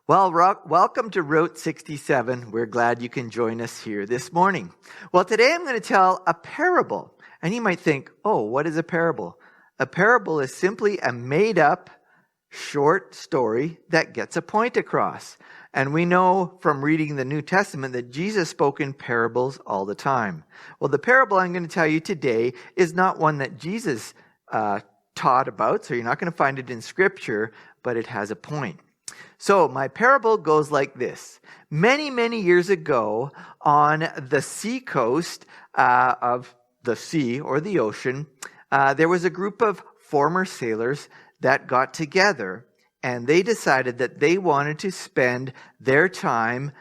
Well, welcome to Route 67. We're glad you can join us here this morning. Well, today I'm going to tell a parable. And you might think, oh, what is a parable? A parable is simply a made-up short story that gets a point across. And we know from reading the New Testament that Jesus spoke in parables all the time. Well, the parable I'm going to tell you today is not one that Jesus taught about, so you're not going to find it in Scripture, but it has a point. So my parable goes like this. Many, many years ago on the sea coast of the sea or the ocean, there was a group of former sailors that got together, and they decided that they wanted to spend their time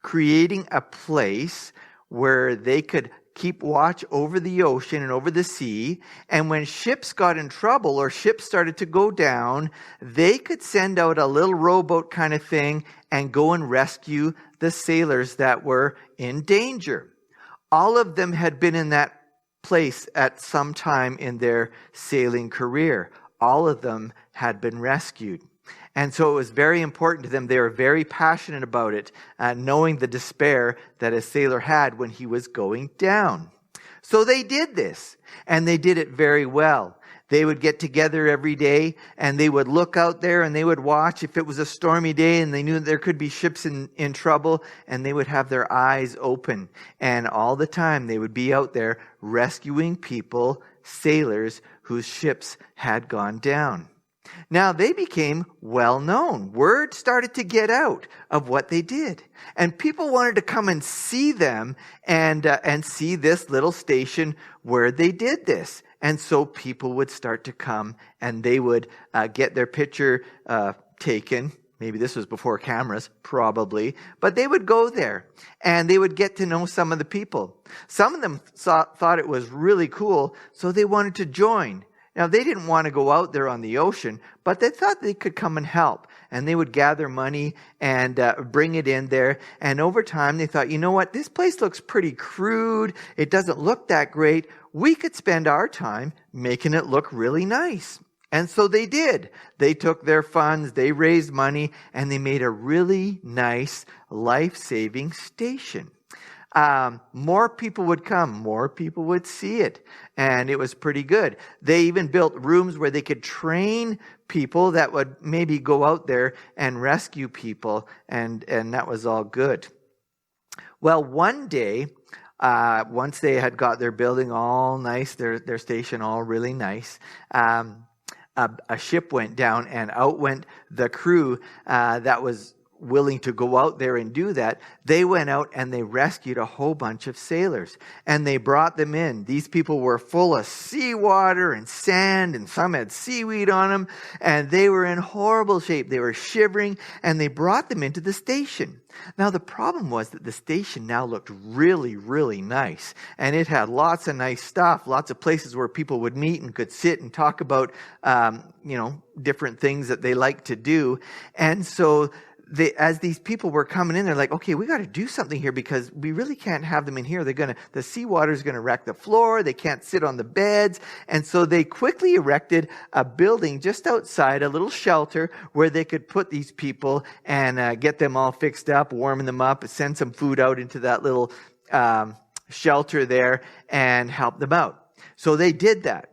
creating a place where they could keep watch over the ocean and over the sea. And when ships got in trouble or ships started to go down, they could send out a little rowboat kind of thing and go and rescue the sailors that were in danger. All of them had been in that place at some time in their sailing career. All of them had been rescued. And so it was very important to them. They were very passionate about it, knowing the despair that a sailor had when he was going down. So they did this, and they did it very well. They would get together every day, and they would look out there, and they would watch if it was a stormy day, and they knew there could be ships in trouble, and they would have their eyes open. And all the time, they would be out there rescuing people, sailors whose ships had gone down. Now, they became well known. Word started to get out of what they did. And people wanted to come and see them and see this little station where they did this. And so people would start to come and they would get their picture taken. Maybe this was before cameras, probably. But they would go there and they would get to know some of the people. Some of them thought it was really cool, so they wanted to join. Now, they didn't want to go out there on the ocean, but they thought they could come and help. And they would gather money and bring it in there. And over time, they thought, you know what? This place looks pretty crude. It doesn't look that great. We could spend our time making it look really nice. And so they did. They took their funds, they raised money, and they made a really nice, life-saving station. More people would come, more people would see it, and it was pretty good. They even built rooms where they could train people that would maybe go out there and rescue people, and that was all good. Well, one day, once they had got their building all nice, their station all really nice, a ship went down, and out went the crew that was willing to go out there and do that. They went out and they rescued a whole bunch of sailors, and they brought them in. These people were full of seawater and sand, and some had seaweed on them, and they were in horrible shape. They were shivering, and they brought them into the station. Now, the problem was that the station now looked really, really nice, and it had lots of nice stuff, lots of places where people would meet and could sit and talk about, different things that they like to do. And so as these people were coming in, they're like, okay, we got to do something here because we really can't have them in here. The seawater is going to wreck the floor. They can't sit on the beds. And so they quickly erected a building just outside, a little shelter where they could put these people and get them all fixed up, warming them up, send some food out into that little shelter there and help them out. So they did that.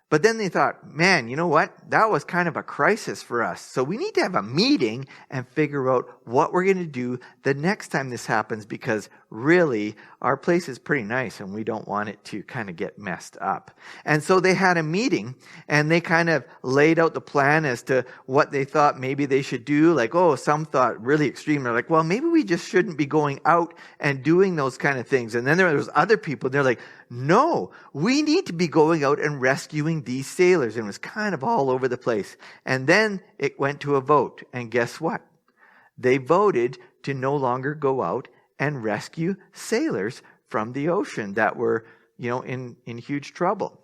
But then they thought, man, you know what? That was kind of a crisis for us. So we need to have a meeting and figure out what we're going to do the next time this happens, because really our place is pretty nice and we don't want it to kind of get messed up. And so they had a meeting and they kind of laid out the plan as to what they thought maybe they should do. Like, some thought really extreme. They're like, well, maybe we just shouldn't be going out and doing those kind of things. And then there was other people, they're like, no, we need to be going out and rescuing these sailors. And it was kind of all over the place. And then it went to a vote. And guess what? They voted to no longer go out and rescue sailors from the ocean that were, in huge trouble.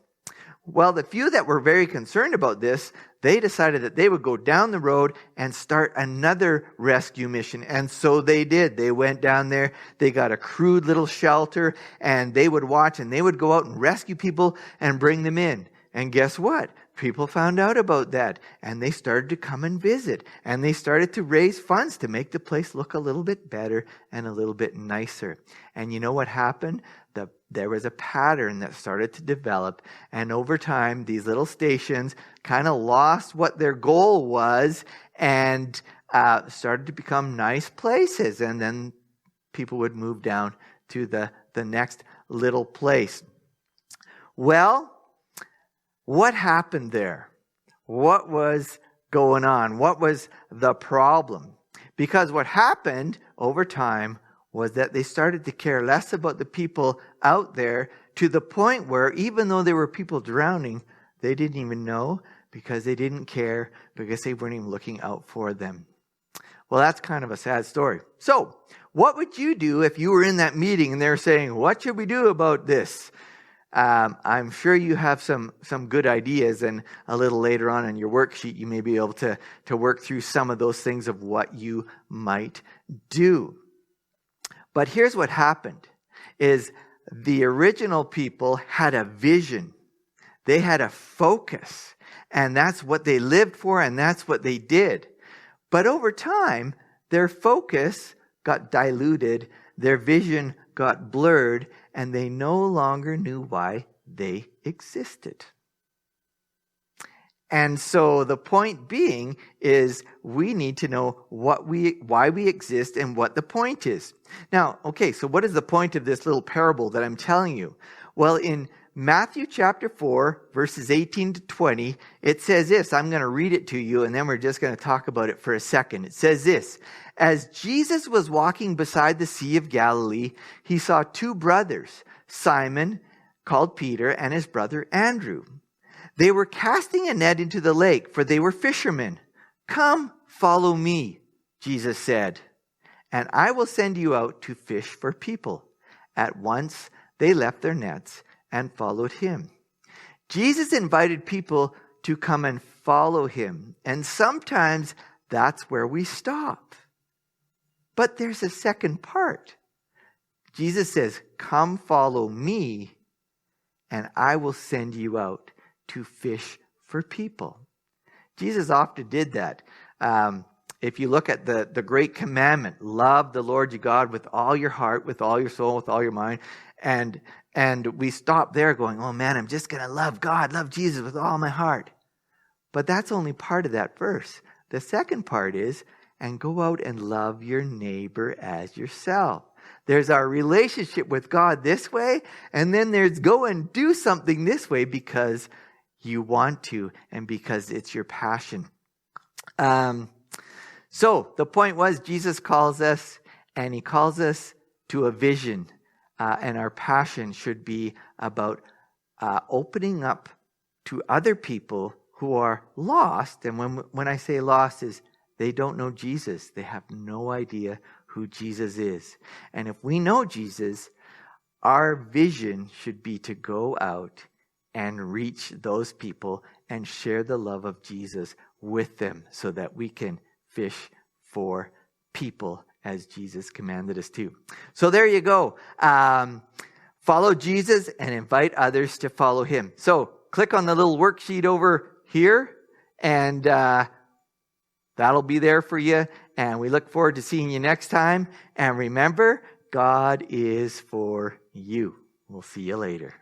Well, the few that were very concerned about this, they decided that they would go down the road and start another rescue mission. And so they did. They went down there, they got a crude little shelter, and they would watch and they would go out and rescue people and bring them in. And guess what? people found out about that, and they started to come and visit, and they started to raise funds to make the place look a little bit better and a little bit nicer. And you know what happened? There was a pattern that started to develop, and over time, these little stations kind of lost what their goal was and started to become nice places, and then people would move down to the next little place. Well, what happened there? What was going on? What was the problem? Because what happened over time was that they started to care less about the people out there, to the point where even though there were people drowning, they didn't even know, because they didn't care, because they weren't even looking out for them. Well, that's kind of a sad story. So, what would you do if you were in that meeting and they're saying, what should we do about this? I'm sure you have some good ideas, and a little later on in your worksheet, you may be able to work through some of those things of what you might do. But here's what happened, is the original people had a vision. They had a focus, and that's what they lived for, and that's what they did. But over time, their focus got diluted, their vision got blurred, and they no longer knew why they existed. And so the point being is we need to know why we exist and what the point is. Now, okay, so what is the point of this little parable that I'm telling you? Well, in Matthew chapter 4, verses 18 to 20, it says this. I'm going to read it to you, and then we're just going to talk about it for a second. It says this: As Jesus was walking beside the Sea of Galilee, he saw two brothers, Simon, called Peter, and his brother Andrew. They were casting a net into the lake, for they were fishermen. Come, follow me, Jesus said, and I will send you out to fish for people. At once they left their nets and followed him. Jesus invited people to come and follow him, and sometimes that's where we stop. But there's a second part. Jesus says, come follow me, and I will send you out to fish for people. Jesus often did that. If you look at the great commandment, love the Lord your God with all your heart, with all your soul, with all your mind. And we stop there going, oh man, I'm just going to love God, love Jesus with all my heart. But that's only part of that verse. The second part is, and go out and love your neighbor as yourself. There's our relationship with God this way, and then there's go and do something this way because you want to and because it's your passion. So the point was, Jesus calls us, and he calls us to a vision, and our passion should be about opening up to other people who are lost. And when I say lost, is they don't know Jesus. They have no idea who Jesus is. And if we know Jesus, our vision should be to go out and reach those people and share the love of Jesus with them so that we can fish for people as Jesus commanded us to. So there you go. Follow Jesus and invite others to follow him. So click on the little worksheet over here, and that'll be there for you. And we look forward to seeing you next time. And remember, God is for you. We'll see you later.